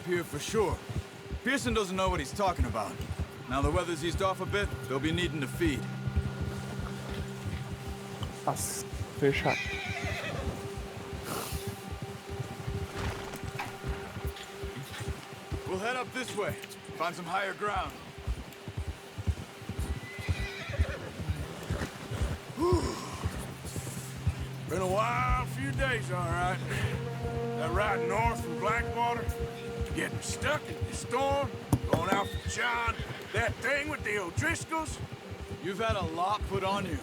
here for sure. Pearson doesn't know what he's talking about. Now the weather's eased off a bit, they'll be needing to feed. Nossa, fechado. We'll head up this way, find some higher ground. Been a wild few days, all right. That ride north from Blackwater, getting stuck in the storm, going out for John, that thing with the O'Driscolls. You've had a lot put on you.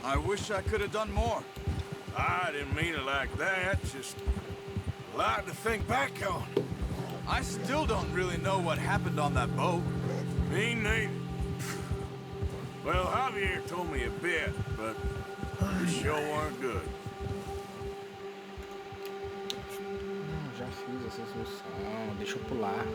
I wish I could have done more. I didn't mean it like that, just a lot to think back on. I still don't really know what happened on that boat. Me neither. Well, Javier told me a bit, but it sure weren't good. Já fiz essa solução, deixa eu pular.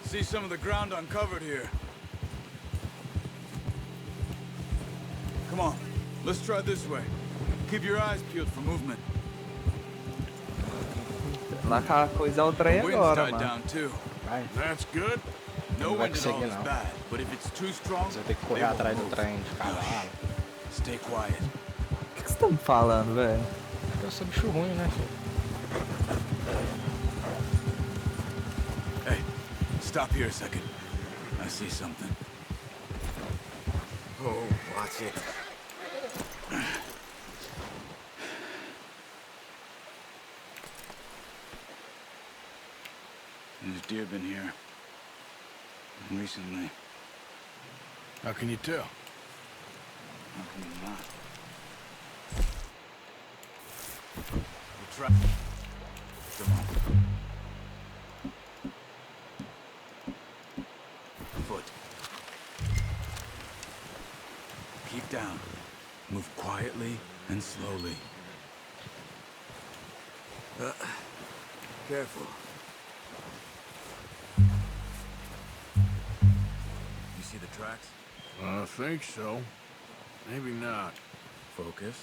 See some of the ground uncovered here. Come on, let's try this way. Keep your eyes peeled for movement. Lá com a coisa é o trem The wind's agora, died mano. down too. Vai, That's good. No Não vai wind at all conseguir, is não. bad, but if it's too strong, você vai ter que correr they won't atrás do move. trem de cavalo. Stay quiet. O que você tá me falando, velho? Eu sou bicho ruim, né, filho? Hey, stop here a second. I see something. Oh, watch it. There's deer been here. Recently. How can you tell? How can you not? We'll try. Come on. Foot. Keep down. Move quietly and slowly. Careful. You see the tracks? I think so. Maybe not. Focus.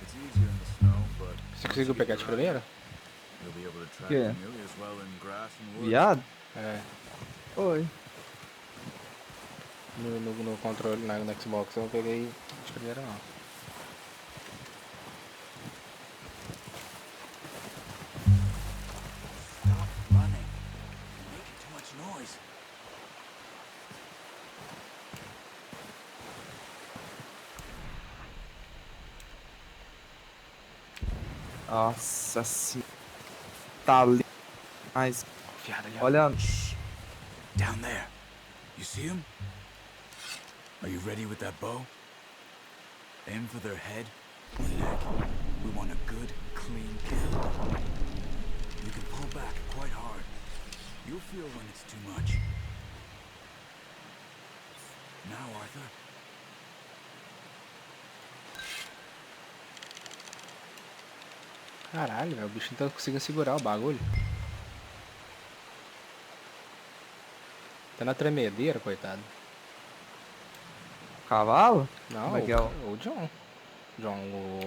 It's easier in the snow, but Você conseguiu pegar de primeira? you'll be able to track Yeah. nearly as well in grass and woods. Viado? É. Oi. No controle, no Xbox, eu não peguei de primeira, não. Stop running. You're making too much noise. Nossa senhora. Tá ali. Mas. Olha. Down there. You see him? Are you ready with that bow? Aim for their head or neck. We want a good, clean kill. You can pull back quite hard. You'll feel when it's too much. Now, Arthur. Caralho, velho. O bicho não tá conseguindo segurar o bagulho. Tá na tremedeira, coitado. Cavalo? Não, como é que é o John. John,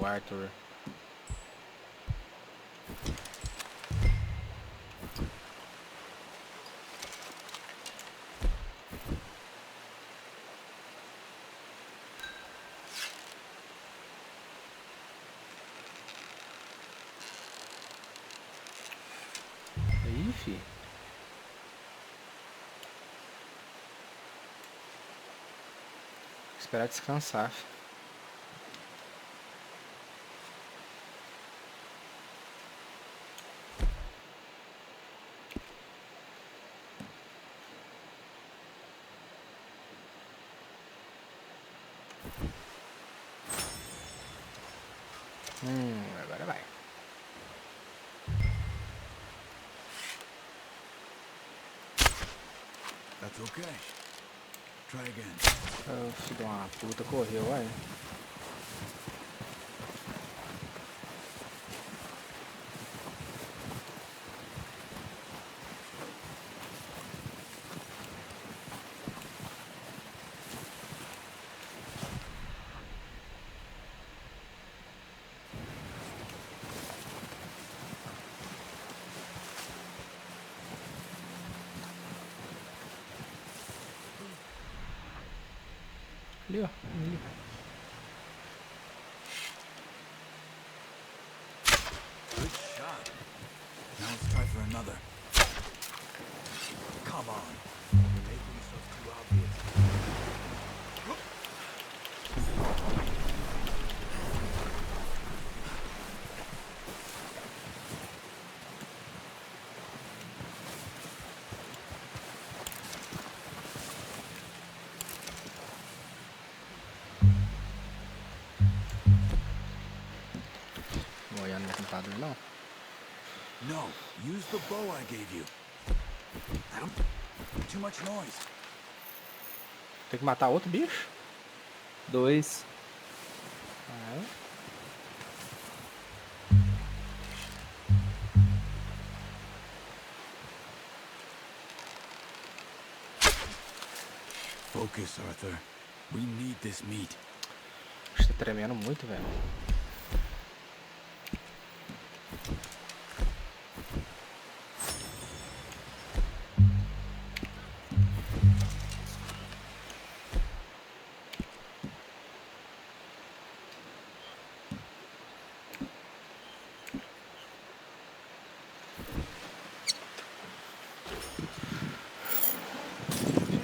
o Arthur. Esperar descansar. Agora vai. That's okay. Try again. Oh, filho de uma puta, correu, olha. Ali, ó. Ali. Good shot. Now let's try for another. Come on. You're making yourself too obvious. Não vou olhar no computador, não. No, use the bow I gave you. I don't... Too much noise. Tem que matar outro bicho? 2. Ah, é? Focus, Arthur. We need this meat. Tá tremendo muito, velho.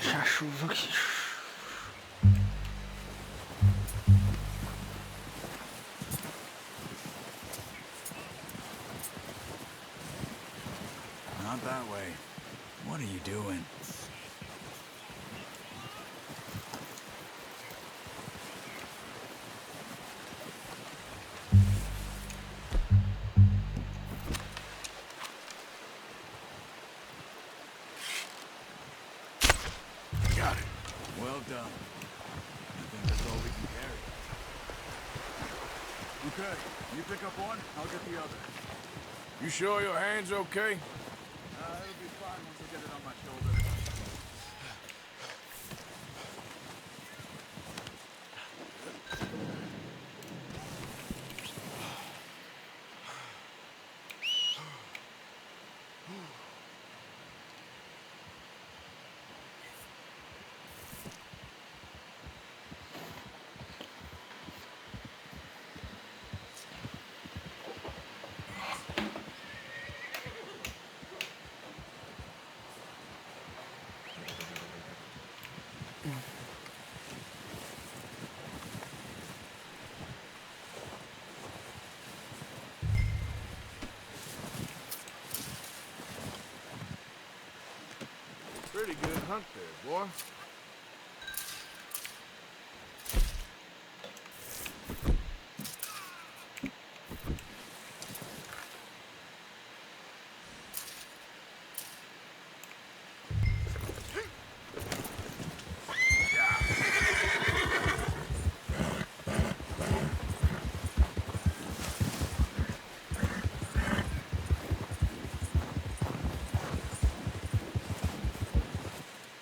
Fechar a chuva aqui. Not that way. What are you doing? Got it. Well done. I think that's all we can carry. Okay, you pick up one, I'll get the other. You sure your hand's okay? It'll be fine once I get it on my shoulder. Pretty good hunt there, boy.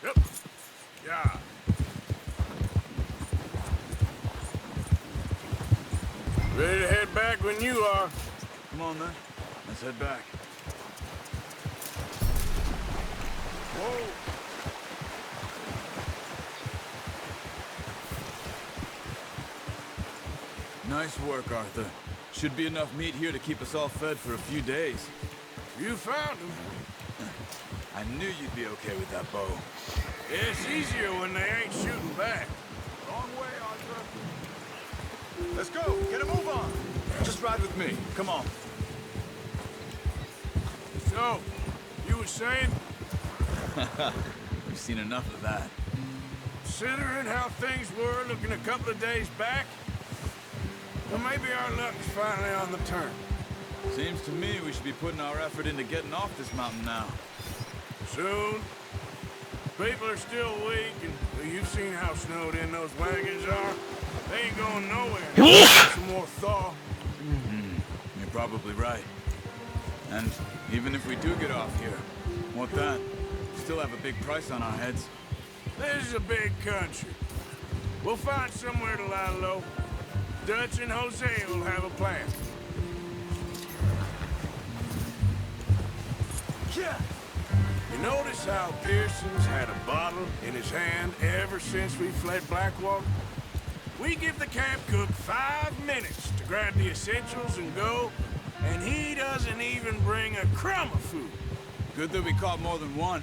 Yep. Yeah. Ready to head back when you are. Come on then, let's head back. Whoa. Nice work, Arthur. Should be enough meat here to keep us all fed for a few days. You found him. I knew you'd be okay with that bow. It's easier when they ain't shooting back. Wrong way. Let's go. Get a move on. Just ride with me. Come on. So, you were saying, We've seen enough of that. considering how things were looking a couple of days back, well, maybe our luck is finally on the turn. Seems to me we should be putting our effort into getting off this mountain now. Soon. People are still weak, and well, you've seen how snowed in those wagons are. They ain't going nowhere. Some more thaw. You're probably right. And even if we do get off here, what then? Still have a big price on our heads. This is a big country. We'll find somewhere to lie low. Dutch and Jose will have a plan. Yeah. You notice how Pearson's had a bottle in his hand ever since we fled Blackwater? We give the camp cook 5 minutes to grab the essentials and go, and he doesn't even bring a crumb of food. Good that we caught more than one.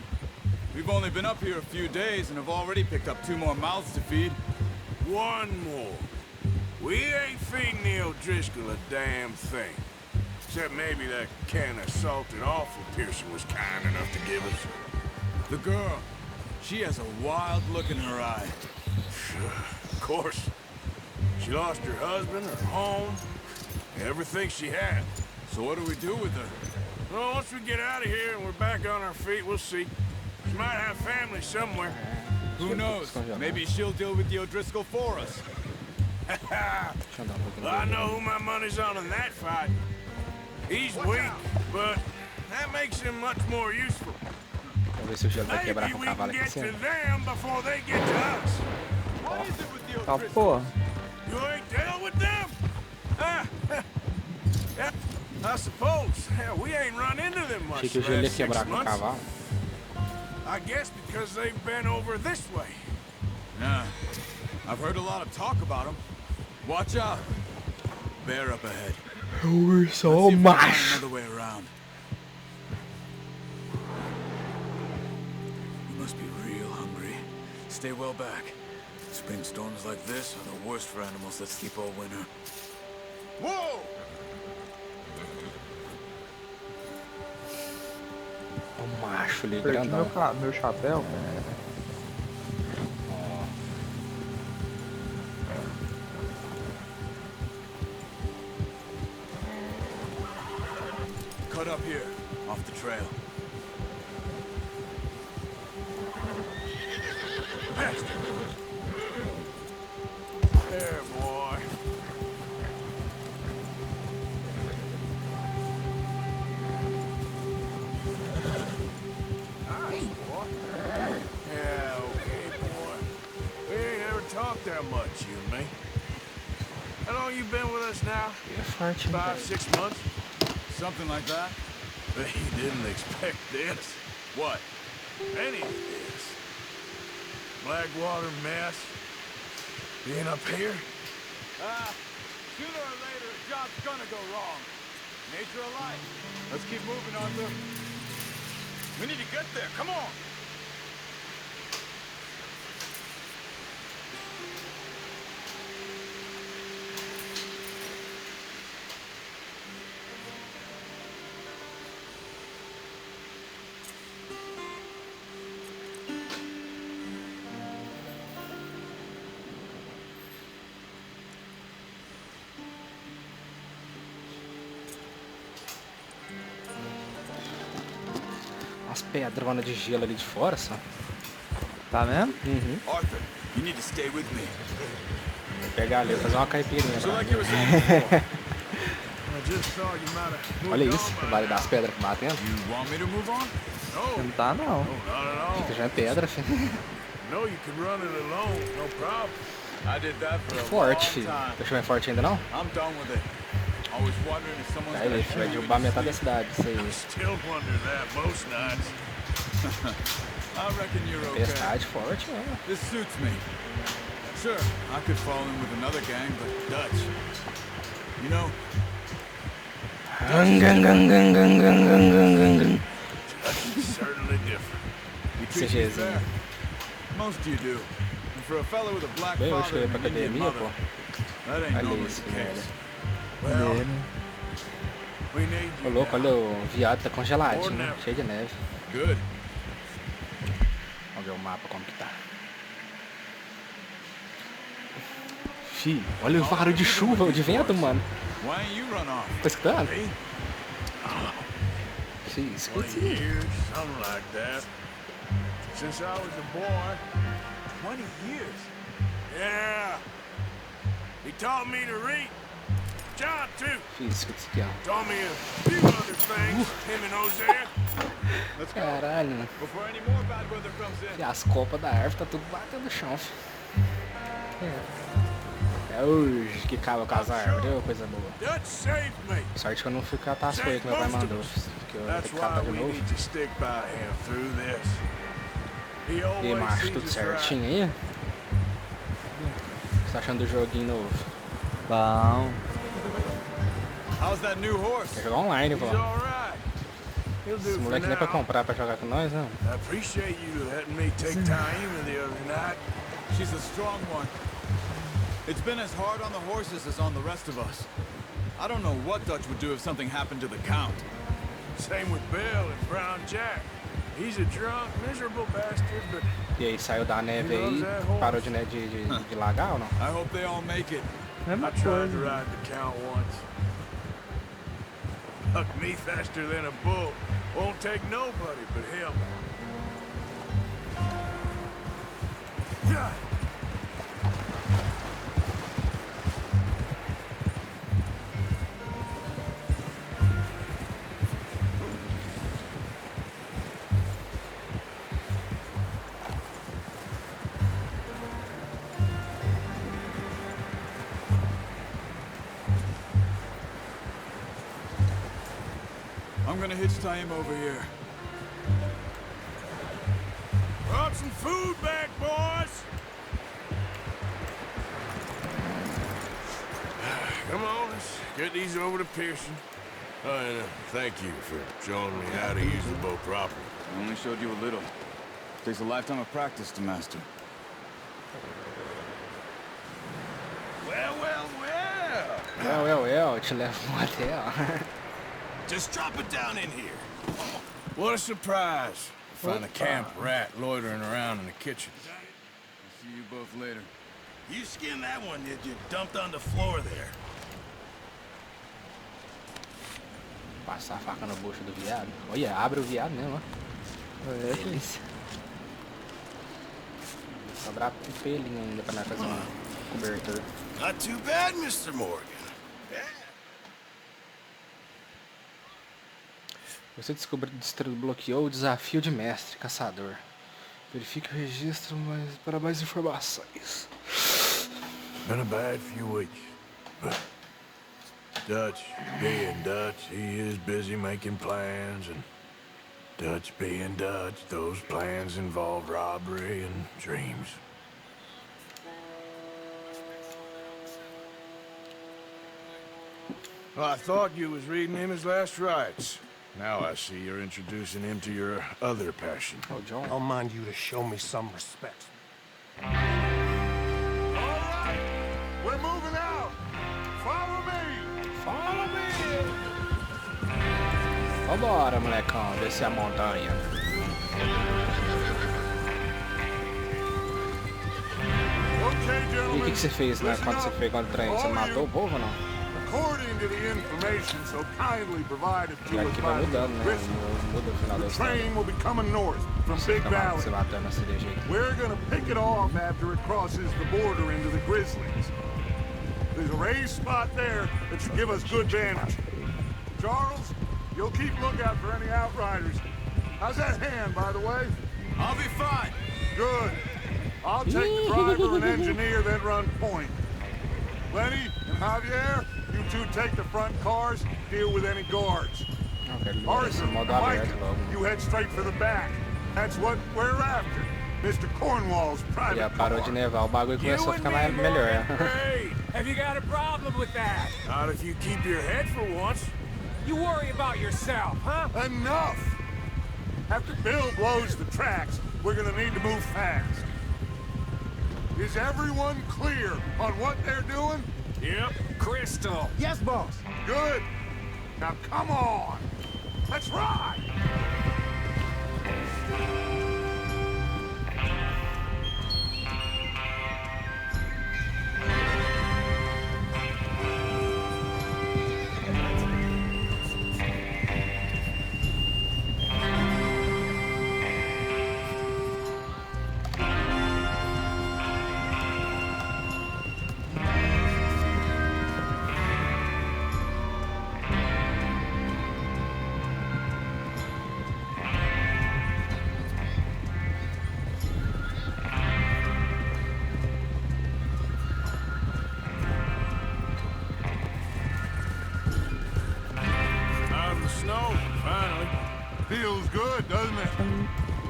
We've only been up here a few days and have already picked up 2 more mouths to feed. One more. We ain't feeding the O'Driscoll a damn thing. Except maybe that can of salted offal Pearson was kind enough to give us. The girl, she has a wild look in her eye. Of course. She lost her husband, her home, everything she had. So what do we do with her? Well, once we get out of here and we're back on our feet, we'll see. She might have family somewhere. Who knows? Maybe she'll deal with the O'Driscoll for us. Well, I know who my money's on in that fight. He's weak, but that makes him much more useful. Vamos ver se o gelo vai quebrar Maybe com o we cavalo can aqui em get to cima. them before they get to us. What is it with the Tá, O'Driscoll? porra. You ain't dealt with them? Yeah, I suppose. Hell, we ain't run into them much Achei que o the gelo ia last 6 quebrar com o months. cavalo. I guess because they've been over this way. Yeah, I've heard a lot of talk about them. Watch out. Bear up ahead. We're Let's so see if we can find macho. another way around. You must be real hungry. Stay well back. Spring storms like this are the worst for animals that sleep all winter. Whoa! O macho ali, Perdi grandão. meu chapéu. Cut up here, off the trail. There, boy. Nice, boy. Yeah, okay, boy. We ain't ever talked that much, you and me. How long you been with us now? É forte, hein, 5, cara. 6 months? Something like that? But you didn't expect this. What? Any of this. Blackwater mess. Being up here? Sooner or later, a job's gonna go wrong. Nature of life. Let's keep moving, Arthur. We need to get there. Come on. Umas pedronas de gelo ali de fora, só. Tá vendo? Uhum. Arthur, you need to stay with me. Vou pegar ali, vou fazer uma caipirinha. So pra like mim. you were saying before, I just thought you might have Olha moved isso, on o by vale now. das pedras que batendo. you want me to move on? No, Não tá, não. not at all. Aqui já é pedra, filho. No, you can run it alone, no problem. I did that for a Forte, long filho. time. Deixa eu ver forte ainda não? I'm done with it. I was wondering if someone's Aí, gonna vai shoot you derrubar in your metade da sleep. cidade, isso aí. Still wonder that most nights. I reckon you're okay. Tempestade forte, né? This suits me. Sure, I could fall in with another gang, but Dutch. You know, Certainly different. he treats me CGzinho. fair. Most you do. And for a fellow with a black Bem, eu father cheguei and pra an Indian academia, mother, pô. That ain't Olha normally isso, the velho. case. Well, Dele. we need Ô you louco, olha now. o viado tá congeladinho, More than ever. cheio de neve. Good. Vamos ver o mapa como que tá. Fih, olha o faro de chuva, de vento, mano. Why ain't you run off? Tá escutando? Me? Fih, 20 escuta isso. years, something like that. Since I was a boy. 20 years. Yeah. He taught me to read. John, too. Fih, escuta isso aqui, ó. Taught me a few other things, him and Hosea. Let's go. Caralho, mano. Before any more bad weather comes in. E as copas da árvore tá tudo batendo no chão, fi. É hoje que cava com as árvores, ô, coisa boa. Dutch saved me. Sorte que eu não fui catar as coisas que meu pai mandou, porque eu vou ter That's que catar why de we novo. need to stick by him through this. He E aí, always macho, sees tudo us right. certinho aí? O que você tá achando do joguinho novo? Bom. How's that new horse? Quer jogar online, pô? He's all right. He'll do Esse for moleque não é pra now. comprar pra jogar com nós, não. I appreciate you letting me take time the other night. She's a strong one. It's been as hard on the horses as on the rest of us. I don't know what Dutch would do if something happened to the Count. Same with Bill and Brown Jack. He's a drunk, miserable bastard, but E aí, saiu da neve aí, parou de, de lagar ou não? I hope they all make it. Mesma I tried to coisa. ride the Count once. Hucked me faster than a bull. Won't take nobody but him. I'm gonna hitch tie him over here. Brought some food back, boys. Come on, let's get these over to Pearson. Oh, and thank you for showing me how to use the boat properly. I only showed you a little. Takes a lifetime of practice to master. Well, well, well. Eu te levo no hotel. Just drop it down in here. What a surprise. Find a camp rat loitering around in the kitchen. I'll see you both later. You skinned that one, did you? Dumped on the floor there. Passar a faca no bucho do viado. Olha, abre o viado mesmo, ó. Delícia. Sobrar um pelinho ainda pra nós fazer uma cobertura. Not too bad, Mr. Morgan. Yeah. Você desbloqueou o desafio de mestre, caçador. Verifique o registro para mais informações. Been a bad few weeks, but Dutch being Dutch, he is busy making plans, and Dutch being Dutch, those plans involve robbery and dreams. Well, I thought you was reading him his last rites. Now I see you're introducing him to your other passion. Oh, John. I'll mind you to show me some respect. All right, we're moving out. Follow me. Fala, meu! Vambora, molecão, descer a montanha. Okay, E o gentlemen. que você fez, né? Quando você foi contra o trem? Você matou o povo ou não? According to the information so kindly provided E to us aqui by vai the mudando, né? Griswold, Muda o final da the história. train will be coming north from Big Valley. Você matando essa de jeito. We're gonna pick it off after it crosses the border into the Grizzlies. There's a raised spot there that should give us good vantage. Charles, you'll keep lookout for any outriders. How's that hand, by the way? I'll be fine. Good. I'll take the driver and engineer, then run point. Lenny and Javier, you two take the front cars, deal with any guards. Ok, Arthur, esse modo Mike, aberto logo. you head straight for the back. That's what we're after. Mr. Cornwall's Já private parou car. de nevar, o bagulho começou a ficar mais, melhor. Great. Have you got a problem with that? Not if you keep your head for once. You worry about yourself, huh? Enough! After Bill blows the tracks, we're gonna need to move fast. Is everyone clear on what they're doing? Yep. Crystal. Yes, boss. Good. Now come on. Let's ride. Out of the snow, finally. Feels good, doesn't it?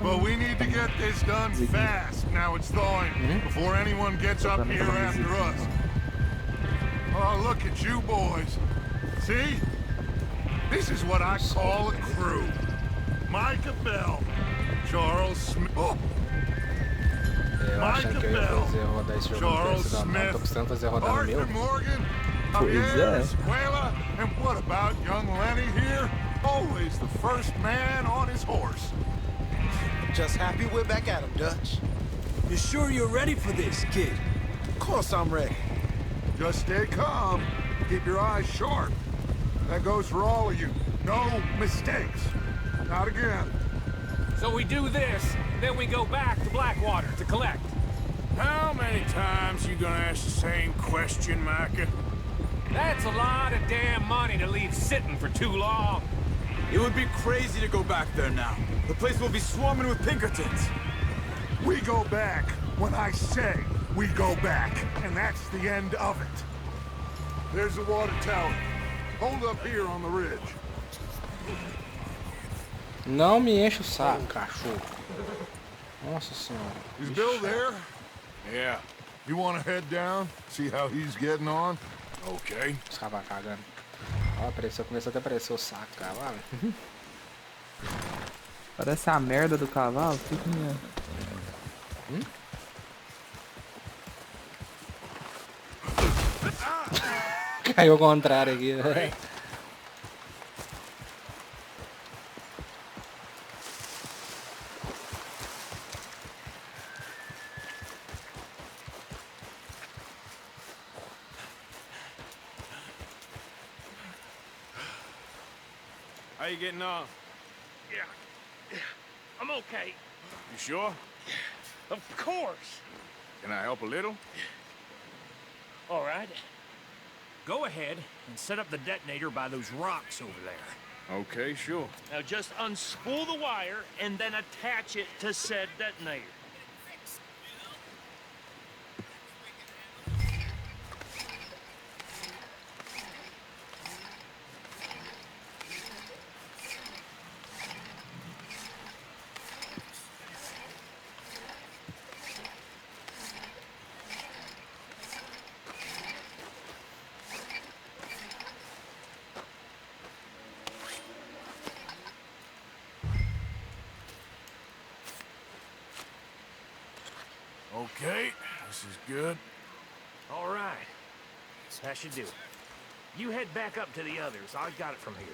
But we need to get this done fast. Now it's thawing before anyone gets up here after us. Oh, look at you boys. See? This is what I call a crew. Micah Bell, Charles Smith. Oh. Eu achando que eu ia fazer rodar esse jogo no Charles preço da mão, tô precisando fazer rodar no meu. Arthur Morgan, Pois Javier é. Escuela, and what about young Lenny here? Always the first man on his horse. Just happy we're back at him, Dutch. You sure you're ready for this, kid? Of course I'm ready. Just stay calm. Keep your eyes sharp. That goes for all of you. No mistakes. Not again. So we do this, then we go back to Blackwater to collect. How many times you gonna ask the same question, Micah? That's a lot of damn money to leave sitting for too long. It would be crazy to go back there now. The place will be swarming with Pinkertons. We go back when I say we go back. And that's the end of it. There's the water tower. Hold up here on the ridge. Não me enche o saco, cachorro. Nossa senhora. Is Bill there? Yeah. You want to head down? See how he's getting on? Okay. Os caras cagando. Ó, apareceu, começou até a aparecer o saco, cavalo. Parece a merda do cavalo. Que é? Caiu ao contrário aqui. How you getting on? Yeah, I'm okay. You sure? Of course. Can I help a little? All right. Go ahead and set up the detonator by those rocks over there. Okay, sure. Now just unspool the wire and then attach it to said detonator. Okay, this is good. All right. That should do it. You head back up to the others. I got it from here.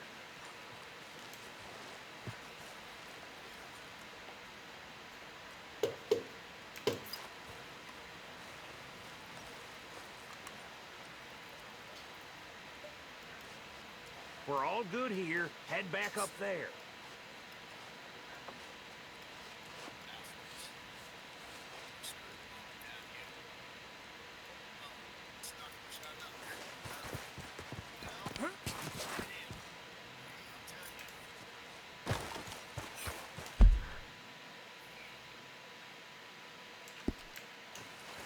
We're all good here. Head back up there.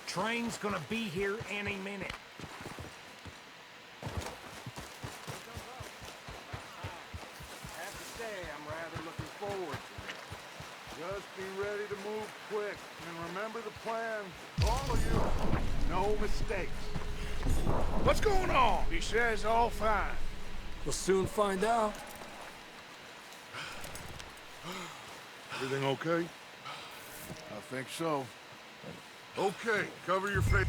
Train's gonna be here any minute. I have to say, I'm rather looking forward to it. Just be ready to move quick. And remember the plan. All of you. No mistakes. What's going on? He says all fine. We'll soon find out. Everything okay? I think so. Okay, cover your face.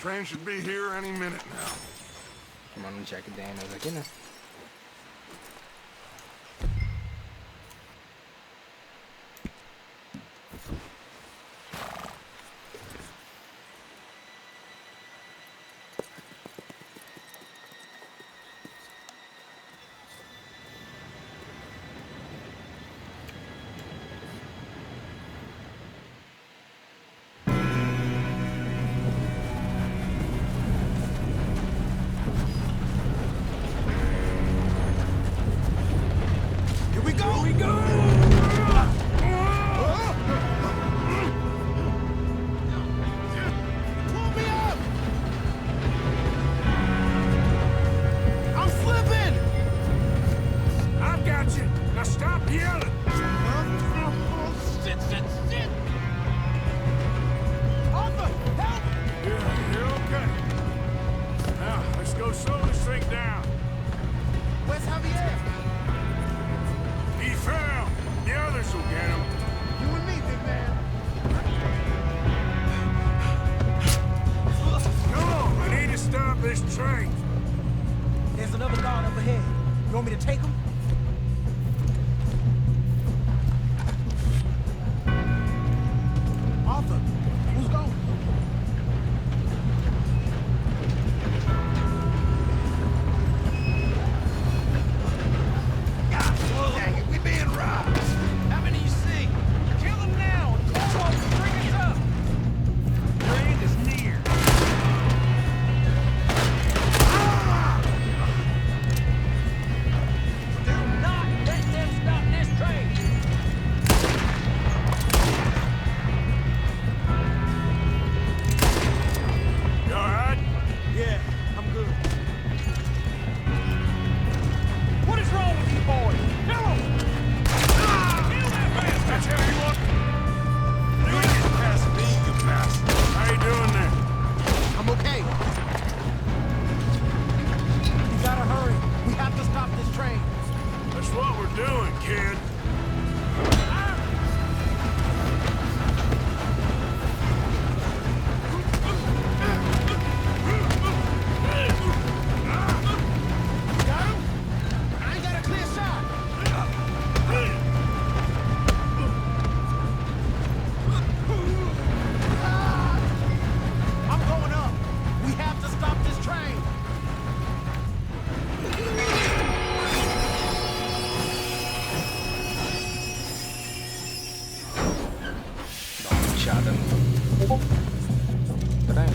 Train should be here any minute now. Tomando um Jack Daniels aqui, né?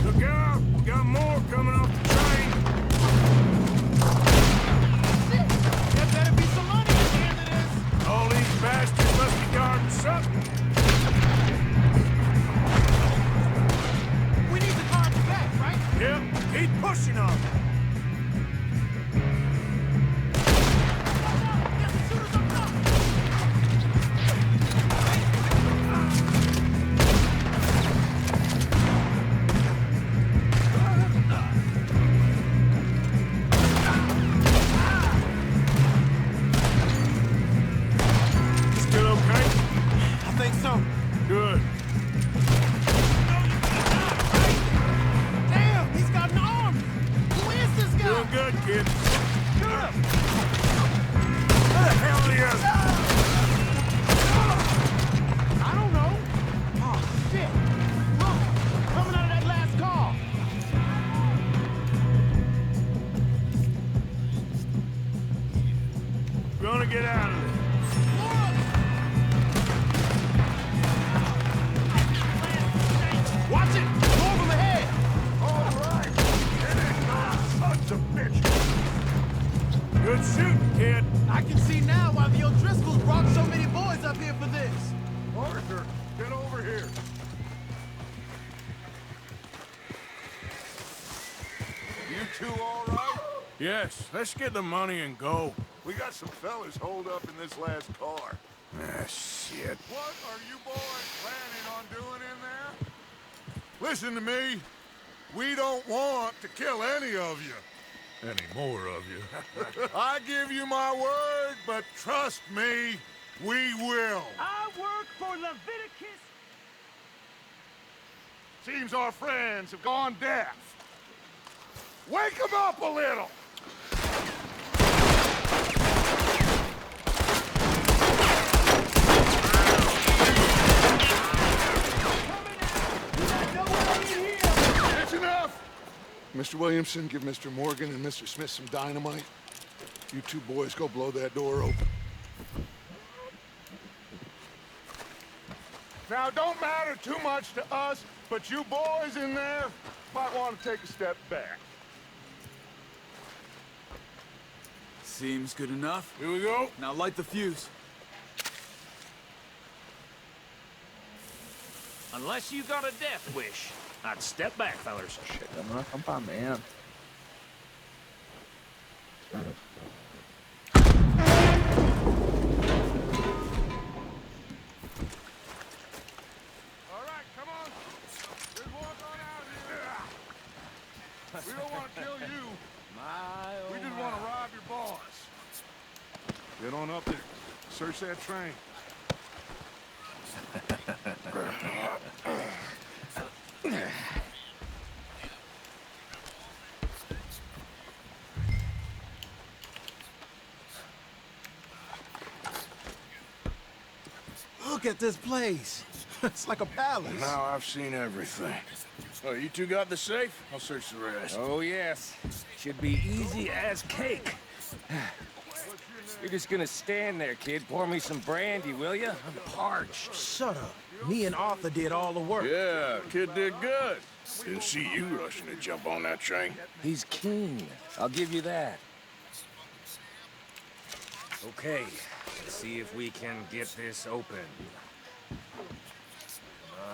Look out! We got more coming off the train! There better be some money at the end of this! All these bastards must be guarding something! We need the guards back, right? Yep, keep pushing on them! Good. Damn, he's got an arm! Who is this guy? Doing good, kid. Shoot him! Where the hell are you? I don't know. Oh, shit. Look, coming out of that last car. We're gonna get out of this. Watch it! Go from ahead! All right. It ain't no sons of bitches. Good shooting, kid. I can see now why the O'Driscolls brought so many boys up here for this. Arthur, get over here. You two all right? Yes, let's get the money and go. We got some fellas holed up in this last car. Ah, shit. What are you boys planning on doing in there? Listen to me. We don't want to kill any of you. Any more of you? I give you my word, but trust me, we will. I work for Leviticus. Seems our friends have gone deaf. Wake him up a little! That's enough! Mr. Williamson, give Mr. Morgan and Mr. Smith some dynamite. You two boys go blow that door open. Now, it don't matter too much to us, but you boys in there might want to take a step back. Seems good enough. Here we go. Now light the fuse. Unless you got a death wish, I'd step back, fellers. Chegamos no acampamento. All right, come on. Just walk on out here. We don't want to kill you. We just want to rob your boss. Get on up there. Search that train. Look at this place. It's like a palace. Now I've seen everything. Oh, you two got the safe? I'll search the rest. Oh, yes. Should be easy as cake. You're just gonna stand there, kid. Pour me some brandy, will you? I'm parched. Shut up. Me and Arthur did all the work. Yeah, kid did good. Didn't see you rushing to jump on that train. He's keen. I'll give you that. Okay, let's see if we can get this open. Come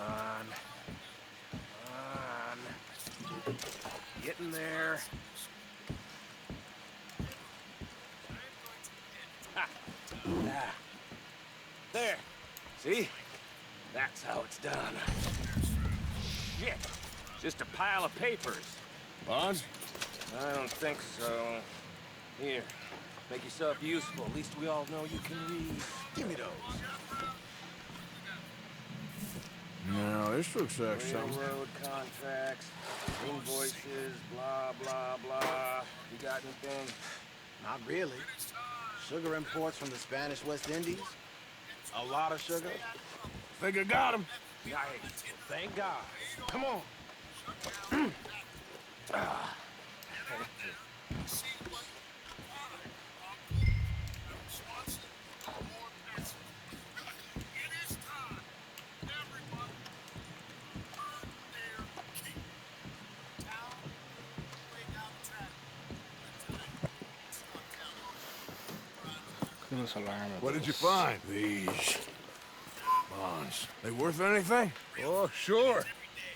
on. Come on. Getting there. Ha! Ah. There. See? That's how it's done. Shit. Just a pile of papers. Bonds? I don't think so. Here. Make yourself useful. At least we all know you can read. Give me those. No, this looks like something. Railroad contracts, invoices, blah, blah, blah. You got anything? Not really. Sugar imports from the Spanish West Indies. A lot of sugar. Think I got him. Yeah, thank God. Come on. What did you find? These bonds. They worth anything? Oh, sure.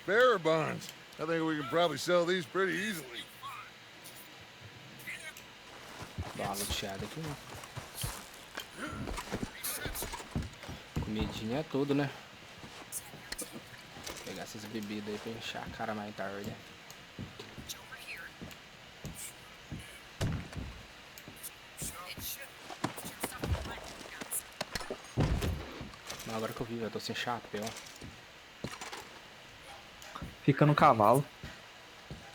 Bearer bonds. I think we can probably sell these pretty easily. Dá uma luteada aqui, né? Comidinha é tudo, né? Vou pegar essas bebidas aí pra encher a cara mais tarde. Mas agora que eu vi, eu tô sem chapéu. Fica no cavalo.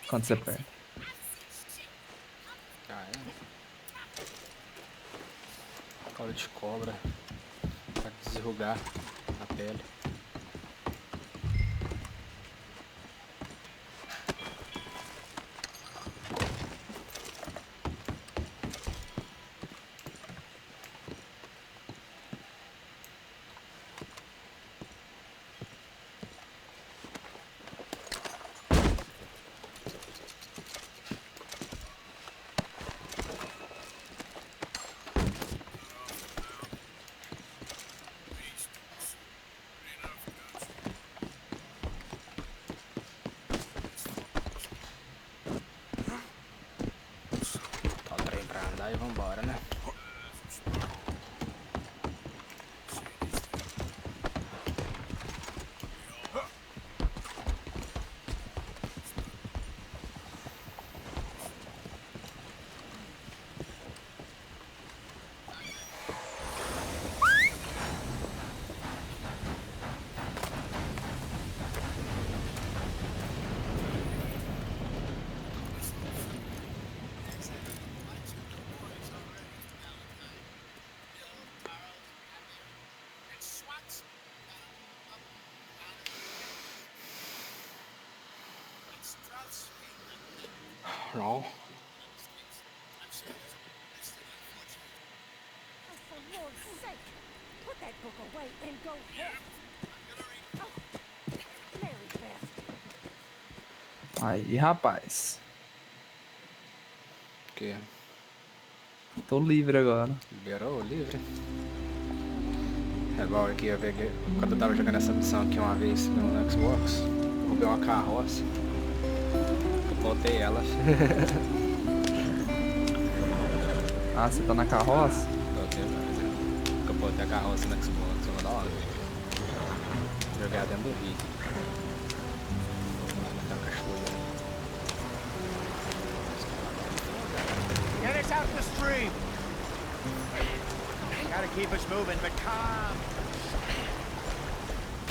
Quando você perde. Ah, é? Cola de cobra. Pra desenrugar a pele. Não. For Lord's sake, put that book away and go home. Oh, Mary Beth. Aí, rapaz. O quê? Tô livre agora. Liberou, livre. É igual aqui, eu peguei. Quando eu tava jogando essa missão aqui uma vez no Xbox, roubei uma carroça. Eu botei ela. Ah, você tá na carroça? Botei, eu botei a carroça no Xbox, uma da hora. Joguei dentro do rio. Get us out the stream. Gotta keep us moving, but calm.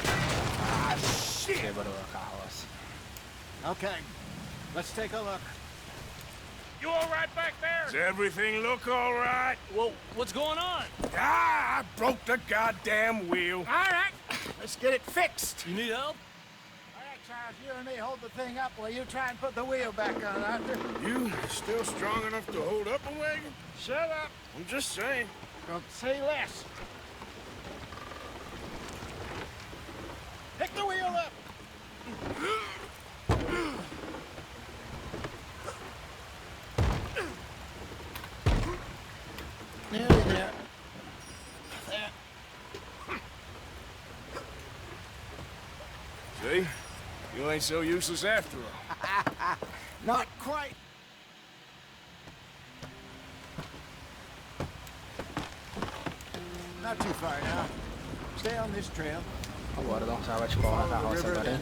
Ah, shit. Quebrou a carroça. Okay, let's take a look. You all right back there? Does everything look all right? Well, what's going on? Ah, I broke the goddamn wheel. All right, let's get it fixed. You need help? All right, Charles, you and me hold the thing up while you try and put the wheel back on, Arthur. You still strong enough to hold up a wagon? Shut up. I'm just saying. Don't say less. Pick the wheel up. Nearly there. There. See? You ain't so useless after all. Not quite. Not too far now. Stay on this trail. Agora dá um salva de cola na carroça agora, hein?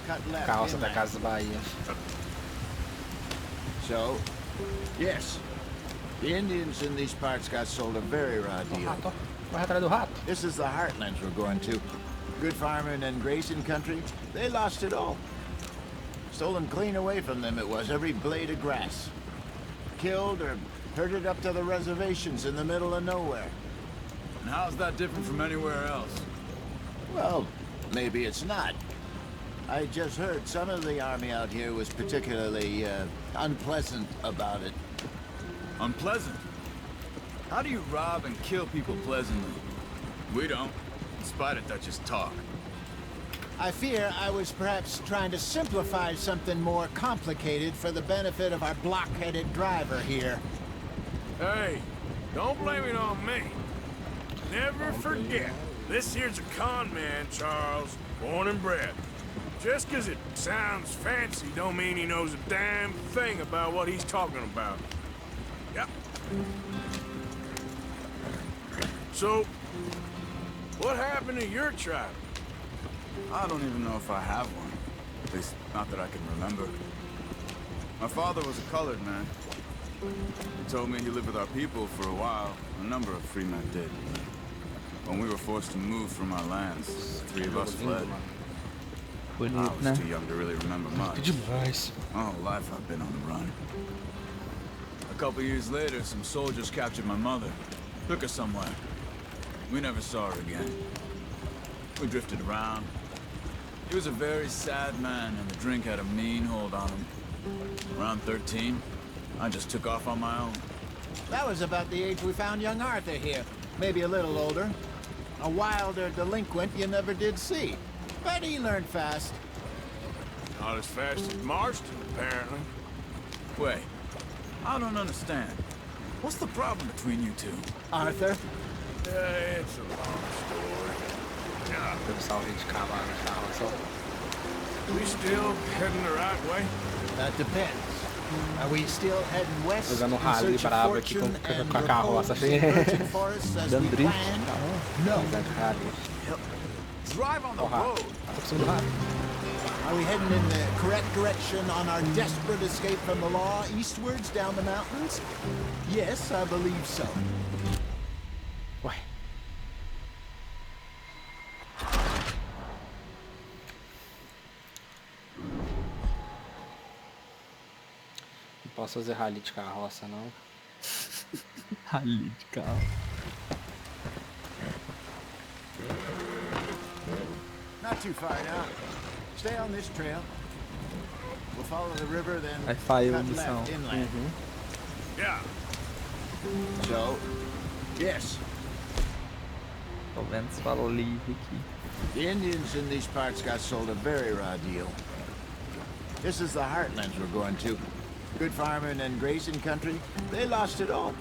Cut left. Carroça da inland. Casa Bahia. So, yes, the Indians in these parts got sold a very raw deal. Rato. Vai atrás do rato. This is the heartlands we're going to. Good farming and grazing country. They lost it all. Stolen clean away from them it was, every blade of grass. Killed or herded up to the reservations in the middle of nowhere. And how's that different from anywhere else? Well, maybe it's not. I just heard some of the army out here was particularly unpleasant about it. Unpleasant? How do you rob and kill people pleasantly? We don't, in spite of Dutch's talk. I fear I was perhaps trying to simplify something more complicated for the benefit of our block-headed driver here. Hey, don't blame it on me. Never forget, this here's a con man, Charles, born and bred. Just 'cause it sounds fancy don't mean he knows a damn thing about what he's talking about. Yep. So, what happened to your tribe? I don't even know if I have one. At least, not that I can remember. My father was a colored man. He told me he lived with our people for a while. A number of free men did. When we were forced to move from our lands, 3 of us fled. I Bonito, was né? too young to really remember much. Demais. My whole life I've been on the run. A couple years later, some soldiers captured my mother. Took her somewhere. We never saw her again. We drifted around. He was a very sad man, and the drink had a mean hold on him. Around 13, I just took off on my own. That was about the age we found young Arthur here. Maybe a little older. A wilder delinquent you never did see. But he learned fast. Not as fast as Marston, apparently. Wait, I don't understand. What's the problem between you two? Arthur? It's a long story. Yeah, Deu salve de cavalo na carroça. we still heading the right way? That depends. Are we still heading west Fazendo in rally search of bravo aqui fortune com and a carroça repose in assim. virgin forests as we Dando drift. planned? Tá No. Fazendo rally. Drive on the Ó o rato. road. Tá por cima do rato. Are we heading in the correct direction on our desperate escape from the law eastwards down the mountains? Yes, I believe so. Ué. Não posso fazer rally de carroça, não. ali de carro. Not too far now. Stay on this trail. We'll follow the river, then Wi-Fi cut missão. left inland. Yeah. So, yes, Tô vendo se fala livre aqui. the Indians in these parts got sold a very raw deal. This is the heartlands we're going to. Good farming and grazing country. They lost it all.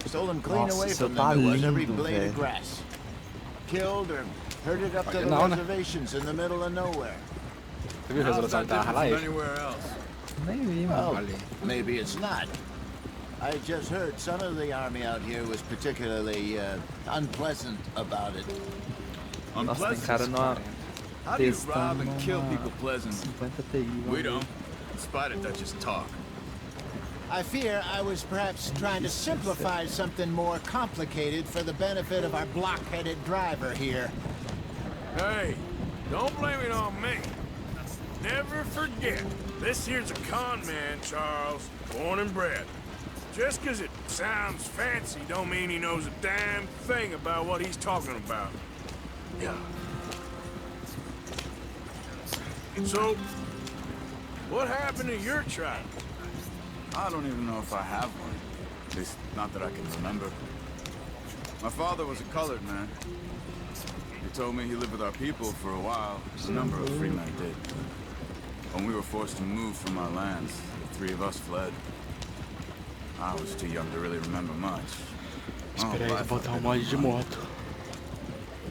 Stolen clean Nossa, away isso from tá them. It was every lindo, blade velho. of grass. Killed or herded up to the Não, né? reservations in the middle of nowhere. Você viu a resolução que tava lá aí? Anywhere else. Nem vi, mano. Well, maybe it's not. I just heard some of the army out here was particularly unpleasant about it. Nossa, tem cara numa How do you testando rob and kill uma people pleasant? 50 Ti. We don't. Despite it, that's just talk. I fear I was perhaps trying to simplify something more complicated for the benefit of our block-headed driver here. Hey, don't blame it on me. Never forget, this here's a con man, Charles, born and bred. Just 'cause it sounds fancy don't mean he knows a damn thing about what he's talking about. Yeah. So, what happened to your tribe? I don't even know if I have one. At least, not that I can remember. My father was a colored man. He told me he lived with our people for a while. A number of free men did. When we were forced to move from our lands, the three of us fled. I was too young to really remember much. Espera aí, life vou botar I've um been mod de behind. moto.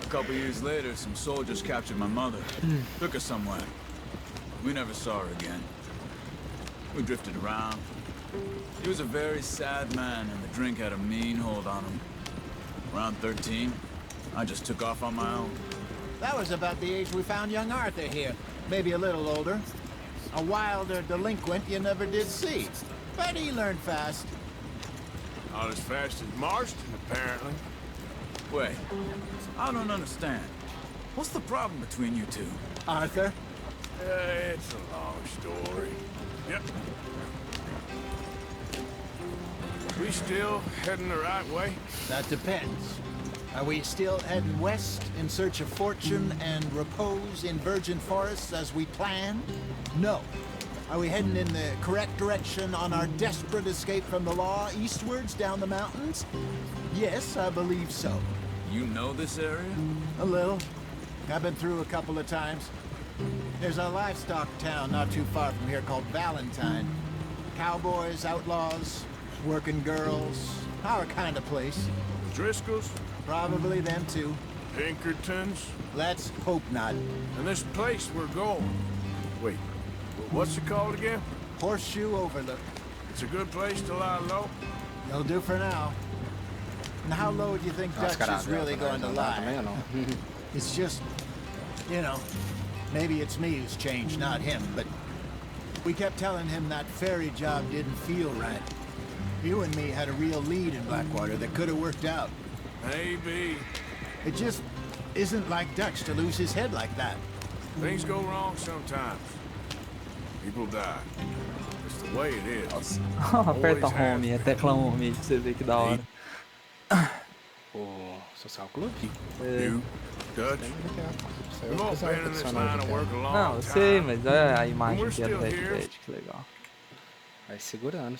A couple years later, some soldiers captured my mother. Took her somewhere. We never saw her again. We drifted around. He was a very sad man, and the drink had a mean hold on him. Around 13, I just took off on my own. That was about the age we found young Arthur here. Maybe a little older. A wilder delinquent you never did see. But he learned fast. Not as fast as Marston, apparently. Wait, I don't understand. What's the problem between you two? Arthur? It's a long story. Yep. We still heading the right way? That depends. Are we still heading west in search of fortune and repose in virgin forests as we planned? No. Are we heading in the correct direction on our desperate escape from the law eastwards down the mountains? Yes, I believe so. You know this area? A little. I've been through a couple of times. There's a livestock town not too far from here called Valentine. Cowboys, outlaws, working girls, our kind of place. Driscoll's? Probably them too. Pinkertons? Let's hope not. And this place we're going. Wait, what's it called again? Horseshoe Overlook. It's a good place to lie low? They'll do for now. And how low do you think Nossa, Dutch is caralho, really going to também lie? ou não? It's just, you know, maybe it's me who's changed, not him, but we kept telling him that ferry job didn't feel right. You and me had a real lead in Blackwater that could have worked out. Maybe. It just isn't like Dutch to lose his head like that. Things go wrong sometimes. People die. It's the way it is. Nossa. Aperta home, a tecla home aí pra você ver que da hora. O Social Club? You, Dutch, we've all been in this line of work a long Não, eu time. sei, mas olha a imagem We're que é do still Red here. Dead, que legal. Vai segurando.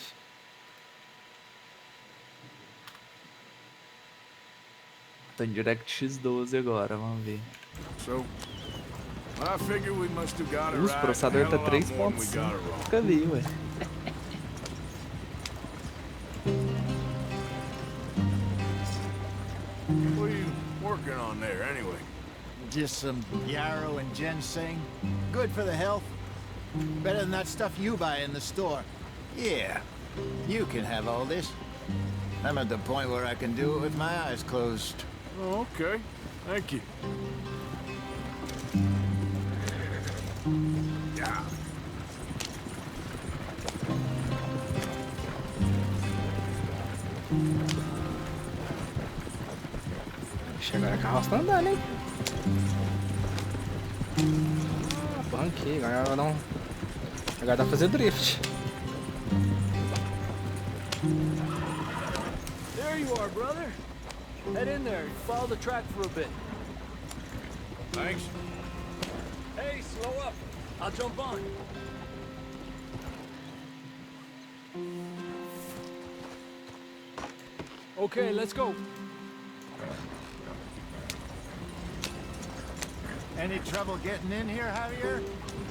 Tô em DirectX 12 agora, vamos ver. So, I figure we must have got it O right. processador a tá hell of a lot more than we got 3.5. it wrong. Fica ali, ué. What are you working on there, anyway? Just some yarrow and ginseng. Good for the health. Better than that stuff you buy in the store. Yeah, you can have all this. I'm at the point where I can do it with my eyes closed. Oh, okay. Thank you. Yeah. Agora a carroça tá andando, hein? Ah, banquei, agora não. Agora dá pra fazer drift. There you are, brother. Head in there. Follow the track for a bit. Thanks. Hey, slow up. I'll jump on. Okay, let's go. Any trouble getting in here, Javier?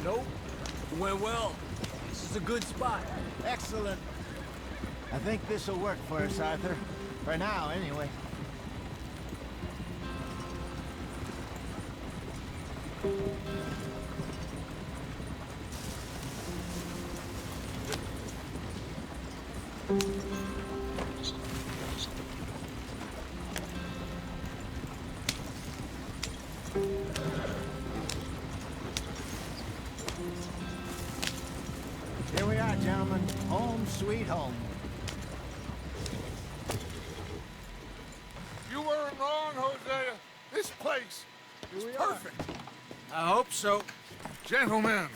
Nope. It went well. This is a good spot. Excellent. I think this'll work for us, Arthur. For now, anyway. Here we are, gentlemen. Home sweet home. You weren't wrong, Hosea. This place is perfect. I hope so. Gentlemen,